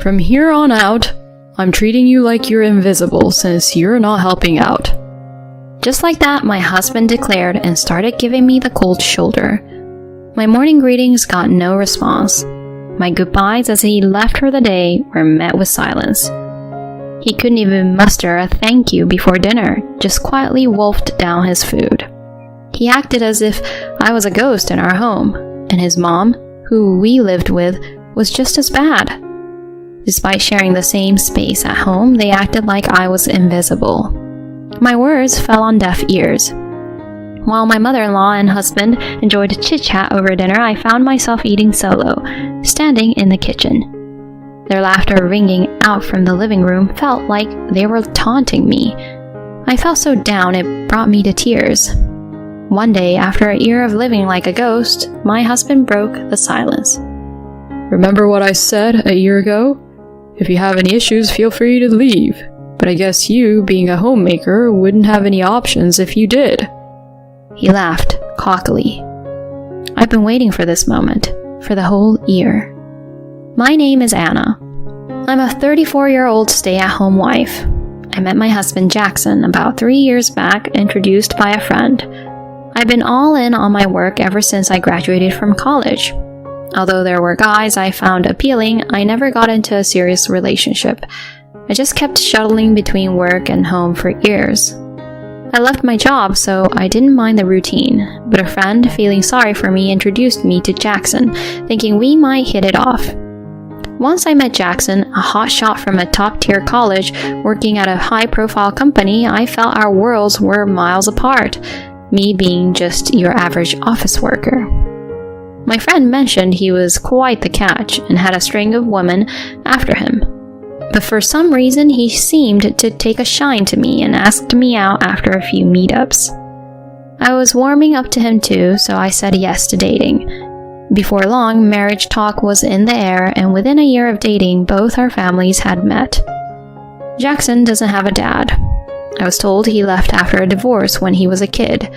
From here on out, I'm treating you like you're invisible since you're not helping out." Just like that, my husband declared and started giving me the cold shoulder. My morning greetings got no response. My goodbyes as he left for the day were met with silence. He couldn't even muster a thank you before dinner, just quietly wolfed down his food. He acted as if I was a ghost in our home, and his mom, who we lived with, was just as bad. Despite sharing the same space at home, they acted like I was invisible. My words fell on deaf ears. While my mother-in-law and husband enjoyed chit-chat over dinner, I found myself eating solo, standing in the kitchen. Their laughter ringing out from the living room felt like they were taunting me. I felt so down it brought me to tears. One day, after a year of living like a ghost, my husband broke the silence. "Remember what I said a year ago? If you have any issues, feel free to leave. But I guess you, being a homemaker, wouldn't have any options if you did." He laughed cockily. I've been waiting for this moment for the whole year. My name is Anna. I'm a 34-year-old stay-at-home wife. I met my husband Jackson about 3 years back, introduced by a friend. I've been all in on my work ever since I graduated from college. Although there were guys I found appealing, I never got into a serious relationship. I just kept shuttling between work and home for years. I loved my job, so I didn't mind the routine, but a friend, feeling sorry for me, introduced me to Jackson, thinking we might hit it off. Once I met Jackson, a hotshot from a top-tier college, working at a high-profile company, I felt our worlds were miles apart, me being just your average office worker. My friend mentioned he was quite the catch and had a string of women after him. But for some reason, he seemed to take a shine to me and asked me out after a few meetups. I was warming up to him too, so I said yes to dating. Before long, marriage talk was in the air, and within a year of dating, both our families had met. Jackson doesn't have a dad. I was told he left after a divorce when he was a kid.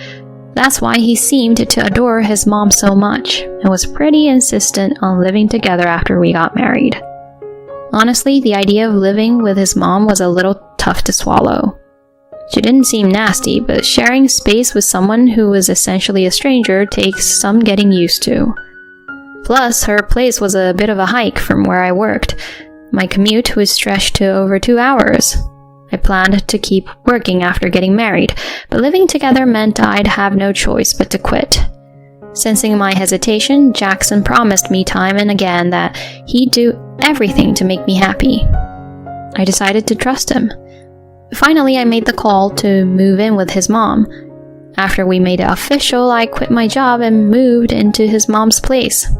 That's why he seemed to adore his mom so much, and was pretty insistent on living together after we got married. Honestly, the idea of living with his mom was a little tough to swallow. She didn't seem nasty, but sharing space with someone who was essentially a stranger takes some getting used to. Plus, her place was a bit of a hike from where I worked. My commute was stretched to over 2 hours. I planned to keep working after getting married, but living together meant I'd have no choice but to quit. Sensing my hesitation, Jackson promised me time and again that he'd do everything to make me happy. I decided to trust him. Finally, I made the call to move in with his mom. After we made it official, I quit my job and moved into his mom's place.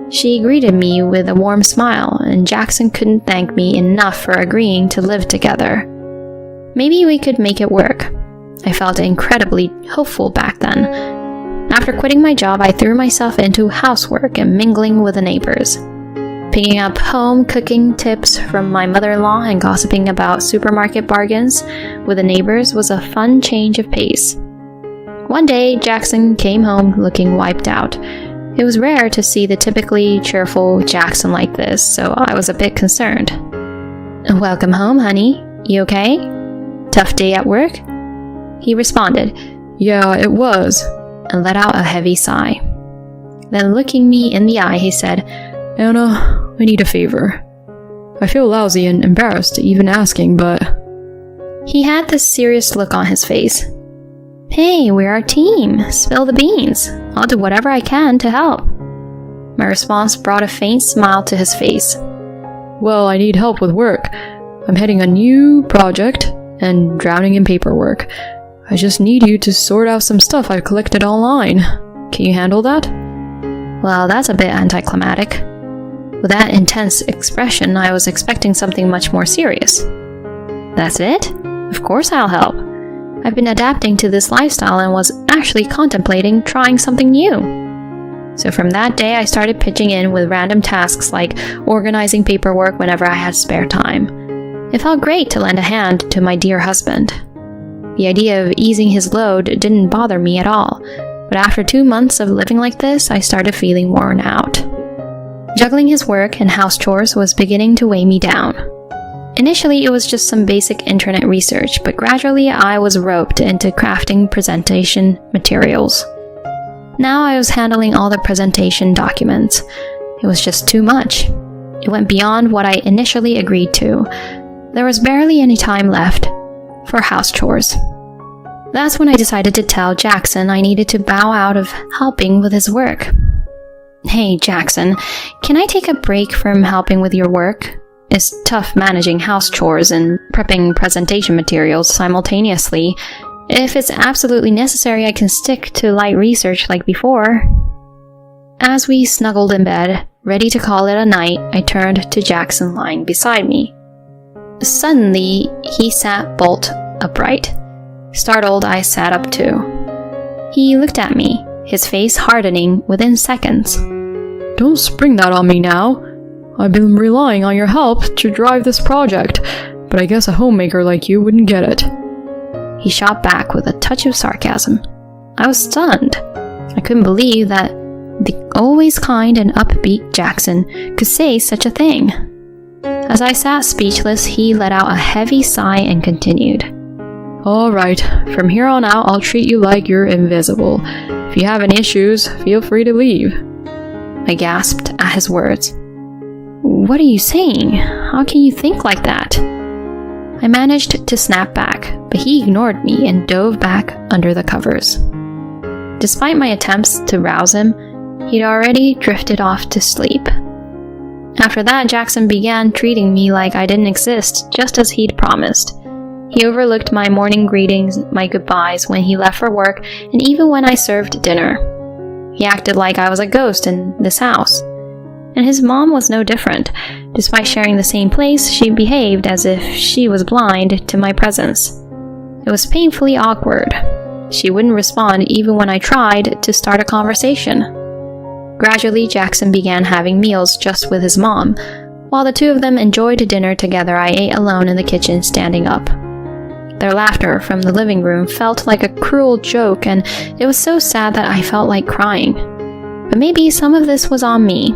She greeted me with a warm smile, and Jackson couldn't thank me enough for agreeing to live together. Maybe we could make it work. I felt incredibly hopeful back then. After quitting my job, I threw myself into housework and mingling with the neighbors. Picking up home cooking tips from my mother-in-law and gossiping about supermarket bargains with the neighbors was a fun change of pace. One day, Jackson came home looking wiped out. It was rare to see the typically cheerful Jackson like this, so I was a bit concerned. "Welcome home, honey. You okay? Tough day at work?" He responded, "Yeah, it was," and let out a heavy sigh. Then looking me in the eye, he said, "Anna, I need a favor. I feel lousy and embarrassed even asking, but..." He had this serious look on his face. "Hey, we're a team. Spill the beans. I'll do whatever I can to help." My response brought a faint smile to his face. "Well, I need help with work. I'm heading a new project and drowning in paperwork. I just need you to sort out some stuff I've collected online. Can you handle that?" Well, that's a bit anticlimactic. With that intense expression, I was expecting something much more serious. "That's it? Of course I'll help. I've been adapting to this lifestyle and was actually contemplating trying something new." So from that day, I started pitching in with random tasks like organizing paperwork whenever I had spare time. It felt great to lend a hand to my dear husband. The idea of easing his load didn't bother me at all, but after 2 months of living like this, I started feeling worn out. Juggling his work and house chores was beginning to weigh me down. Initially, it was just some basic internet research, but gradually I was roped into crafting presentation materials. Now I was handling all the presentation documents. It was just too much. It went beyond what I initially agreed to. There was barely any time left for house chores. That's when I decided to tell Jackson I needed to bow out of helping with his work. Hey, Jackson, can I take a break from helping with your work? It's tough managing house chores and prepping presentation materials simultaneously. If it's absolutely necessary, I can stick to light research like before. As we snuggled in bed, ready to call it a night, I turned to Jackson lying beside me. Suddenly, he sat bolt upright. Startled, I sat up too. He looked at me, his face hardening within seconds. Don't spring that on me now. I've been relying on your help to drive this project, but I guess a homemaker like you wouldn't get it. He shot back with a touch of sarcasm. I was stunned. I couldn't believe that the always kind and upbeat Jackson could say such a thing. As I sat speechless, he let out a heavy sigh and continued. All right, from here on out, I'll treat you like you're invisible. If you have any issues, feel free to leave. I gasped at his words. What are you saying? How can you think like that? I managed to snap back, but he ignored me and dove back under the covers. Despite my attempts to rouse him, he'd already drifted off to sleep. After that, Jackson began treating me like I didn't exist, just as he'd promised. He overlooked my morning greetings, my goodbyes when he left for work, and even when I served dinner. He acted like I was a ghost in this house. And his mom was no different. Despite sharing the same place, she behaved as if she was blind to my presence. It was painfully awkward. She wouldn't respond even when I tried to start a conversation. Gradually, Jackson began having meals just with his mom. While the two of them enjoyed dinner together, I ate alone in the kitchen, standing up. Their laughter from the living room felt like a cruel joke, and it was so sad that I felt like crying. But maybe some of this was on me.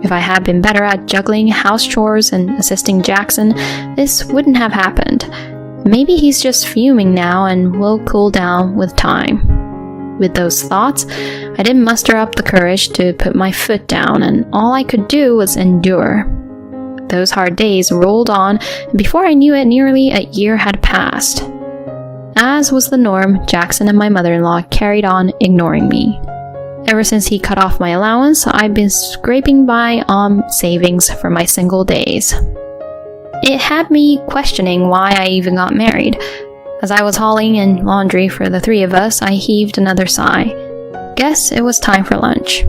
If I had been better at juggling house chores and assisting Jackson, this wouldn't have happened. Maybe he's just fuming now and will cool down with time. With those thoughts, I didn't muster up the courage to put my foot down, and all I could do was endure. Those hard days rolled on, and before I knew it, nearly a year had passed. As was the norm, Jackson and my mother-in-law carried on ignoring me. Ever since he cut off my allowance, I've been scraping by on savings for my single days. It had me questioning why I even got married. As I was hauling in laundry for the three of us, I heaved another sigh. Guess it was time for lunch.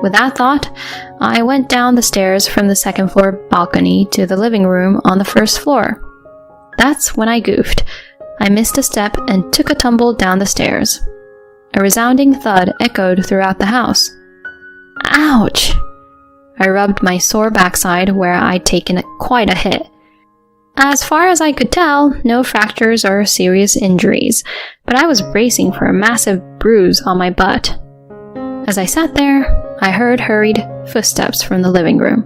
With that thought, I went down the stairs from the second floor balcony to the living room on the first floor. That's when I goofed. I missed a step and took a tumble down the stairs. A resounding thud echoed throughout the house. Ouch! I rubbed my sore backside where I'd taken quite a hit. As far as I could tell, no fractures or serious injuries, but I was bracing for a massive bruise on my butt. As I sat there, I heard hurried footsteps from the living room.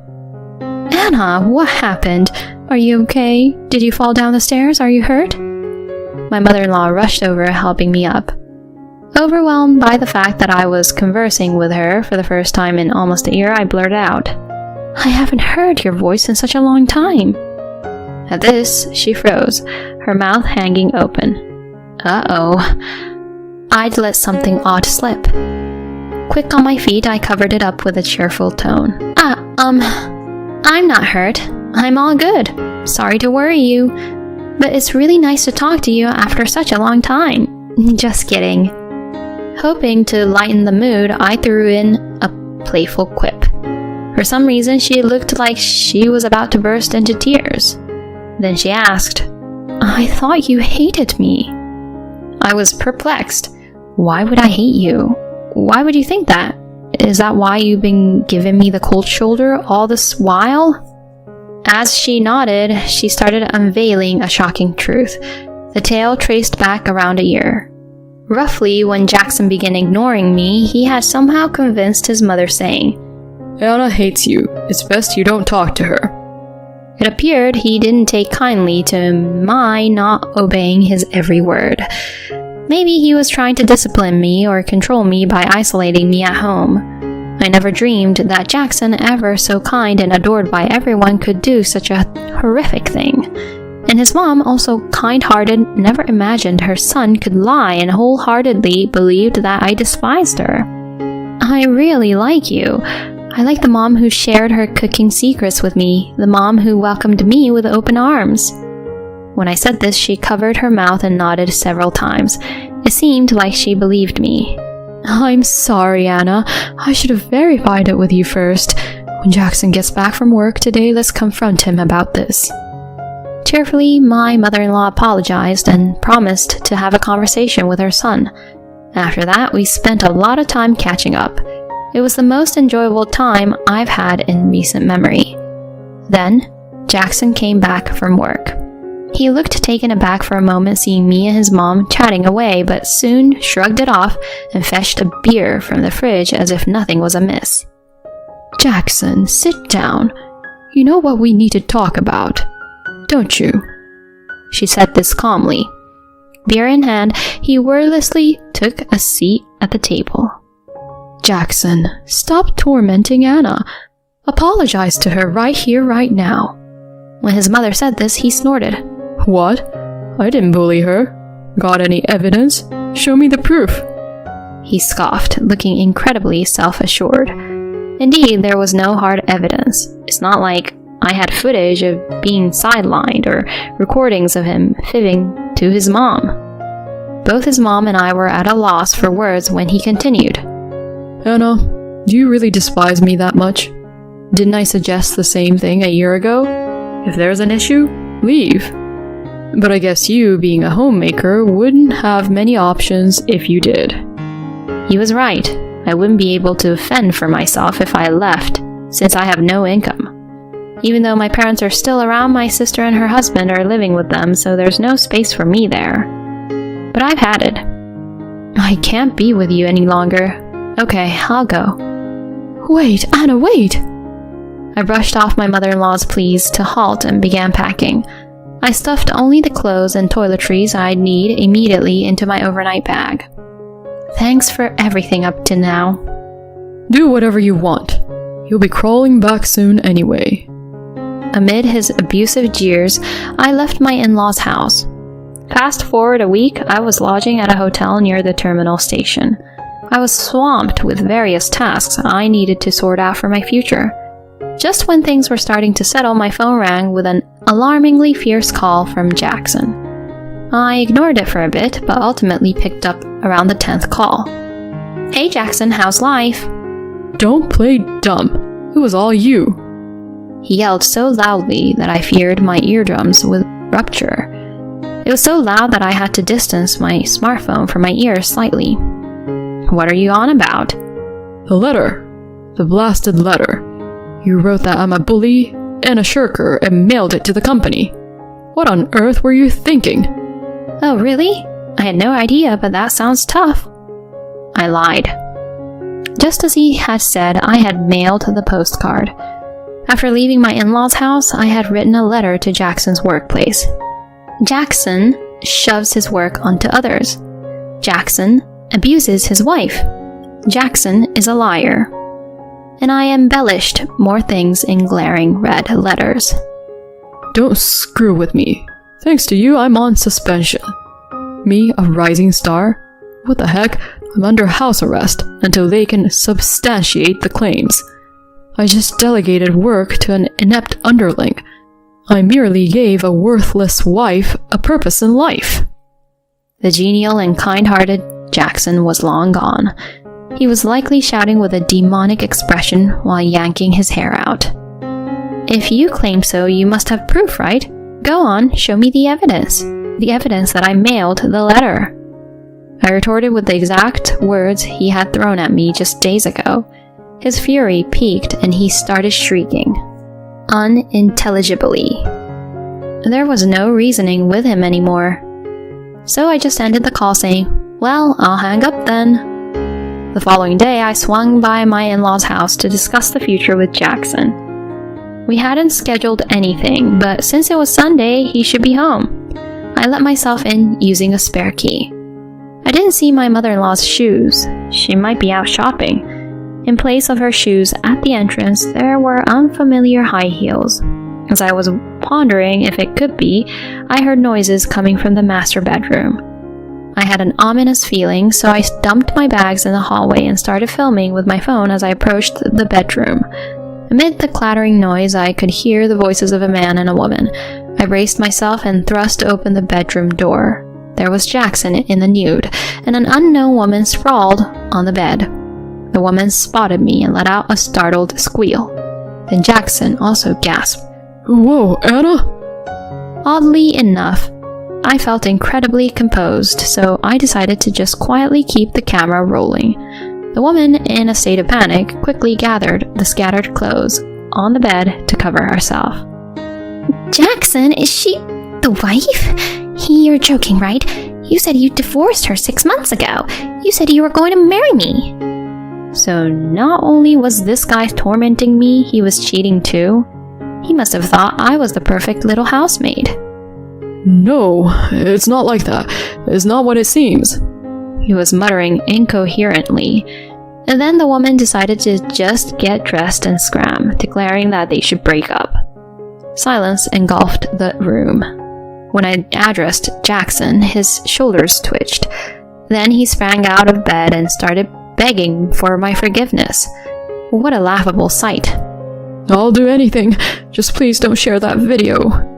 Anna, what happened? Are you okay? Did you fall down the stairs? Are you hurt? My mother-in-law rushed over, helping me up. Overwhelmed by the fact that I was conversing with her for the first time in almost a year, I blurted out, I haven't heard your voice in such a long time. At this, she froze, her mouth hanging open. Uh-oh. I'd let something odd slip. Quick on my feet, I covered it up with a cheerful tone. I'm not hurt. I'm all good. Sorry to worry you, but it's really nice to talk to you after such a long time. Just kidding. Hoping to lighten the mood, I threw in a playful quip. For some reason, she looked like she was about to burst into tears. Then she asked, I thought you hated me. I was perplexed. Why would I hate you? Why would you think that? Is that why you've been giving me the cold shoulder all this while? As she nodded, she started unveiling a shocking truth. The tale traced back around a year. Roughly when Jackson began ignoring me, he had somehow convinced his mother, saying, Anna hates you. It's best you don't talk to her. It appeared he didn't take kindly to my not obeying his every word. Maybe he was trying to discipline me or control me by isolating me at home. I never dreamed that Jackson, ever so kind and adored by everyone, could do such a horrific thing. And his mom, also kind-hearted, never imagined her son could lie and wholeheartedly believed that I despised her. I really like you. I like the mom who shared her cooking secrets with me, the mom who welcomed me with open arms. When I said this, she covered her mouth and nodded several times. It seemed like she believed me. I'm sorry, Anna. I should have verified it with you first. When Jackson gets back from work today, let's confront him about this. Cheerfully, my mother-in-law apologized and promised to have a conversation with her son. After that, we spent a lot of time catching up. It was the most enjoyable time I've had in recent memory. Then, Jackson came back from work. He looked taken aback for a moment seeing me and his mom chatting away, but soon shrugged it off and fetched a beer from the fridge as if nothing was amiss. Jackson, sit down. You know what we need to talk about, don't you? She said this calmly. Beer in hand, he wordlessly took a seat at the table. Jackson, stop tormenting Anna. Apologize to her right here, right now. When his mother said this, he snorted. What? I didn't bully her. Got any evidence? Show me the proof. He scoffed, looking incredibly self-assured. Indeed, there was no hard evidence. It's not like I had footage of being sidelined or recordings of him fibbing to his mom. Both his mom and I were at a loss for words when he continued. Anna, do you really despise me that much? Didn't I suggest the same thing a year ago? If there's an issue, leave. But I guess you, being a homemaker, wouldn't have many options if you did. He was right. I wouldn't be able to fend for myself if I left, since I have no income. Even though my parents are still around, my sister and her husband are living with them, so there's no space for me there. But I've had it. I can't be with you any longer. Okay, I'll go. Wait, Anna, wait! I brushed off my mother-in-law's pleas to halt and began packing. I stuffed only the clothes and toiletries I'd need immediately into my overnight bag. Thanks for everything up to now. Do whatever you want. You'll be crawling back soon anyway. Amid his abusive jeers, I left my in-laws' house. Fast forward a week, I was lodging at a hotel near the terminal station. I was swamped with various tasks I needed to sort out for my future. Just when things were starting to settle, my phone rang with an alarmingly fierce call from Jackson. I ignored it for a bit, but ultimately picked up around the 10th call. Hey Jackson, how's life? Don't play dumb. It was all you. He yelled so loudly that I feared my eardrums would rupture. It was so loud that I had to distance my smartphone from my ears slightly. What are you on about? The letter. The blasted letter. You wrote that I'm a bully and a shirker and mailed it to the company. What on earth were you thinking? Oh, really? I had no idea, but that sounds tough. I lied. Just as he had said, I had mailed the postcard. After leaving my in-laws' house, I had written a letter to Jackson's workplace. Jackson shoves his work onto others. Jackson abuses his wife. Jackson is a liar. And I embellished more things in glaring red letters. Don't screw with me. Thanks to you, I'm on suspension. Me, a rising star? What the heck? I'm under house arrest until they can substantiate the claims. I just delegated work to an inept underling. I merely gave a worthless wife a purpose in life. The genial and kind-hearted Jackson was long gone. He was likely shouting with a demonic expression while yanking his hair out. If you claim so, you must have proof, right? Go on, show me the evidence. The evidence that I mailed the letter. I retorted with the exact words he had thrown at me just days ago. His fury peaked and he started shrieking, unintelligibly. There was no reasoning with him anymore. So I just ended the call saying, "Well, I'll hang up then." The following day, I swung by my in-laws' house to discuss the future with Jackson. We hadn't scheduled anything, but since it was Sunday, he should be home. I let myself in using a spare key. I didn't see my mother-in-law's shoes. She might be out shopping. In place of her shoes at the entrance, there were unfamiliar high heels. As I was pondering if it could be, I heard noises coming from the master bedroom. I had an ominous feeling, so I dumped my bags in the hallway and started filming with my phone as I approached the bedroom. Amid the clattering noise, I could hear the voices of a man and a woman. I braced myself and thrust open the bedroom door. There was Jackson in the nude, and an unknown woman sprawled on the bed. The woman spotted me and let out a startled squeal. Then Jackson also gasped. Whoa, Anna? Oddly enough, I felt incredibly composed, so I decided to just quietly keep the camera rolling. The woman, in a state of panic, quickly gathered the scattered clothes on the bed to cover herself. Jackson, is she the wife? You're joking, right? You said you divorced her 6 months ago. You said you were going to marry me. So not only was this guy tormenting me, he was cheating too. He must have thought I was the perfect little housemaid. No, it's not like that. It's not what it seems. He was muttering incoherently, and then the woman decided to just get dressed and scram, declaring that they should break up. Silence engulfed the room. When I addressed Jackson, his shoulders twitched. Then he sprang out of bed and started begging for my forgiveness. What a laughable sight. I'll do anything. Just please don't share that video.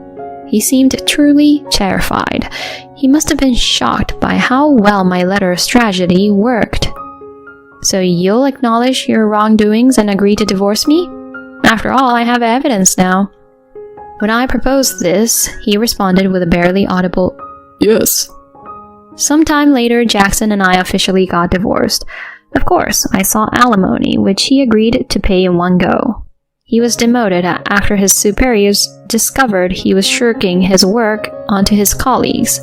He seemed truly terrified. He must have been shocked by how well my letter strategy worked. So you'll acknowledge your wrongdoings and agree to divorce me? After all, I have evidence now. When I proposed this, he responded with a barely audible Yes. Sometime later, Jackson and I officially got divorced. Of course, I saw alimony, which he agreed to pay in one go. He was demoted after his superiors discovered he was shirking his work onto his colleagues.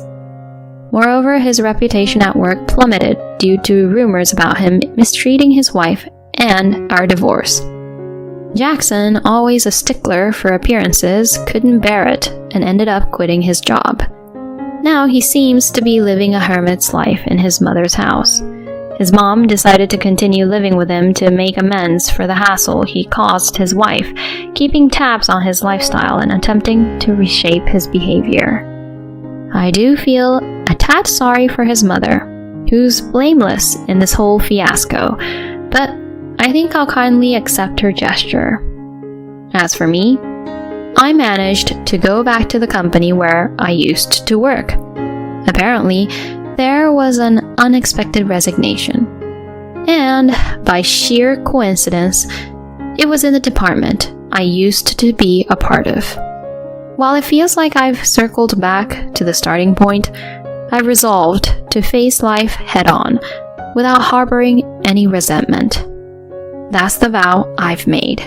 Moreover, his reputation at work plummeted due to rumors about him mistreating his wife and our divorce. Jackson, always a stickler for appearances, couldn't bear it and ended up quitting his job. Now he seems to be living a hermit's life in his mother's house. His mom decided to continue living with him to make amends for the hassle he caused his wife, keeping tabs on his lifestyle and attempting to reshape his behavior. I do feel a tad sorry for his mother, who's blameless in this whole fiasco, but I think I'll kindly accept her gesture. As for me, I managed to go back to the company where I used to work. Apparently, there was an unexpected resignation. And by sheer coincidence, it was in the department I used to be a part of. While it feels like I've circled back to the starting point, I've resolved to face life head-on without harboring any resentment. That's the vow I've made.